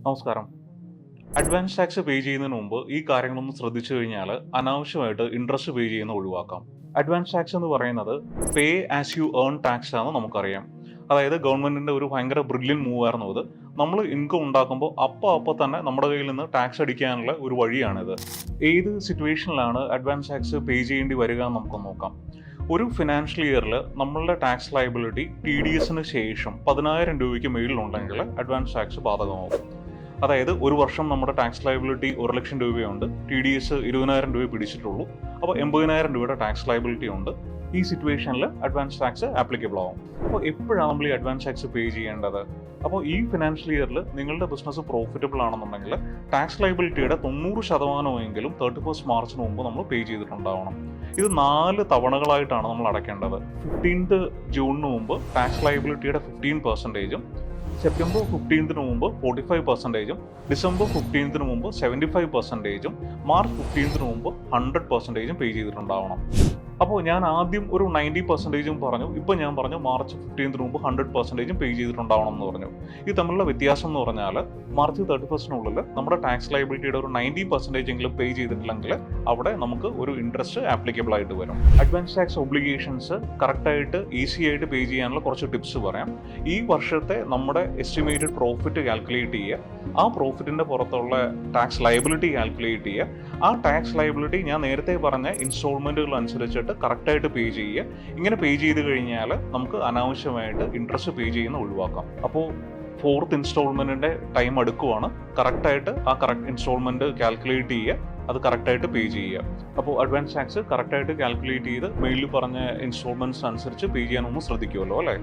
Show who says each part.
Speaker 1: നമസ്കാരം. Advance tax പേ ചെയ്യുന്നതിന് മുമ്പ് ഈ കാര്യങ്ങളൊന്ന് ശ്രദ്ധിച്ചു കഴിഞ്ഞാൽ അനാവശ്യമായിട്ട് ഇൻട്രസ്റ്റ് പേ ചെയ്യുന്ന ഒഴിവാക്കാം. അഡ്വാൻസ് ടാക്സ് എന്ന് പറയുന്നത് പേ ആസ് യു ഏൺ ടാക്സ് ആണെന്ന് നമുക്കറിയാം. അതായത് ഗവൺമെന്റിന്റെ ഒരു ഭയങ്കര ബ്രില്യൻ മൂവ് ആയിരുന്നു അത്. നമ്മൾ ഇൻകം ഉണ്ടാക്കുമ്പോൾ അപ്പോൾ തന്നെ നമ്മുടെ കയ്യിൽ നിന്ന് ടാക്സ് അടിക്കാനുള്ള ഒരു വഴിയാണിത്. ഏത് സിറ്റുവേഷനിലാണ് അഡ്വാൻസ് ടാക്സ് പേ ചെയ്യേണ്ടി വരിക എന്ന് നമുക്ക് നോക്കാം. ഒരു ഫിനാൻഷ്യൽ ഇയറിൽ നമ്മളുടെ ടാക്സ് ലയബിലിറ്റി TDS ശേഷം 10,000 രൂപയ്ക്ക് മേളിലുണ്ടെങ്കിൽ അഡ്വാൻസ് ടാക്സ് ബാധകമാകും. അതായത് ഒരു വർഷം നമ്മുടെ ടാക്സ് ലയബിലിറ്റി 1,00,000 രൂപയുണ്ട്, TDS 20,000 രൂപ പിടിച്ചിട്ടുള്ളൂ, അപ്പോൾ 80,000 രൂപയുടെ ടാക്സ് ലയബിലിറ്റി ഉണ്ട്. ഈ സിറ്റുവേഷനിൽ അഡ്വാൻസ് ടാക്സ് ആപ്ലിക്കബിൾ ആവും. അപ്പോൾ എപ്പോഴാണ് നമ്മൾ ഈ അഡ്വാൻസ് ടാക്സ് പേ ചെയ്യേണ്ടത്? അപ്പോൾ ഈ ഫിനാൻഷ്യൽ ഇയറിൽ നിങ്ങളുടെ ബിസിനസ് പ്രോഫിറ്റബിൾ ആണെന്നുണ്ടെങ്കിൽ ടാക്സ് ലയബിലിറ്റിയുടെ 90% 31 മാർച്ചിന് മുമ്പ് നമ്മൾ പേ ചെയ്തിട്ടുണ്ടാവണം. ഇത് 4 തവണകളായിട്ടാണ് നമ്മൾ അടയ്ക്കേണ്ടത്. 15 ജൂണിന് മുമ്പ് ടാക്സ് ലയബിലിറ്റിയുടെ 15%, സെപ്റ്റംബർ 15 മുമ്പ് 45%, ഡിസംബർ 15 മുമ്പ് 75%, മാർച്ച് 15 മുമ്പ് 100% പേ ചെയ്തിട്ടുണ്ടാവണം. അപ്പോൾ ഞാൻ ആദ്യം ഒരു 90% പറഞ്ഞു, ഇപ്പോൾ ഞാൻ പറഞ്ഞു മാർച്ച് 15 മുമ്പ് 100% പേ ചെയ്തിട്ടുണ്ടാവണം എന്ന് പറഞ്ഞു. ഇത് തമ്മിലുള്ള വ്യത്യാസം എന്ന് പറഞ്ഞാൽ മാർച്ച് 31 നമ്മുടെ ടാക്സ് ലയബിലിറ്റിയുടെ ഒരു 90% പേ ചെയ്തിട്ടില്ലെങ്കിൽ അവിടെ നമുക്ക് ഒരു ഇൻട്രസ്റ്റ് ആപ്ലിക്കബിൾ ആയിട്ട് വരും. അഡ്വാൻസ് ടാക്സ് ഒബ്ലിഗേഷൻസ് കറക്റ്റായിട്ട് ഈസി ആയിട്ട് പേ ചെയ്യാനുള്ള കുറച്ച് ടിപ്സ് പറയാം. ഈ വർഷത്തെ നമ്മുടെ എസ്റ്റിമേറ്റഡ് പ്രോഫിറ്റ് കാൽക്കുലേറ്റ് ചെയ്യുക, ആ പ്രോഫിറ്റിന്റെ പുറത്തുള്ള ടാക്സ് ലയബിലിറ്റി കാൽക്കുലേറ്റ് ചെയ്യുക, ആ ടാക്സ് ലയബിലിറ്റി ഞാൻ നേരത്തെ പറഞ്ഞ ഇൻസ്റ്റാൾമെന്റുകൾ അനുസരിച്ചിട്ട് കറക്റ്റായിട്ട് പേ ചെയ്യുക. ഇങ്ങനെ പേ ചെയ്ത് കഴിഞ്ഞാൽ നമുക്ക് അനാവശ്യമായിട്ട് ഇൻട്രസ്റ്റ് പേ ചെയ്യുന്ന ഒഴിവാക്കാം. അപ്പോൾ 4th ഇൻസ്റ്റാൾമെന്റിന്റെ ടൈം അടുക്കുവാണ്. കറക്റ്റായിട്ട് ആ കറക്റ്റ് ഇൻസ്റ്റാൾമെന്റ് കാൽക്കുലേറ്റ് ചെയ്യുക, അത് കറക്റ്റായിട്ട് പേ ചെയ്യുക. അപ്പോൾ അഡ്വാൻസ് ടാക്സ് കറക്റ്റായിട്ട് കാൽക്കുലേറ്റ് ചെയ്ത് മെയിലിൽ പറഞ്ഞ ഇൻസ്റ്റാൾമെന്റ്സ് അനുസരിച്ച് പേ ചെയ്യാനൊന്ന് ശ്രദ്ധിക്കുമല്ലോ അല്ലേ?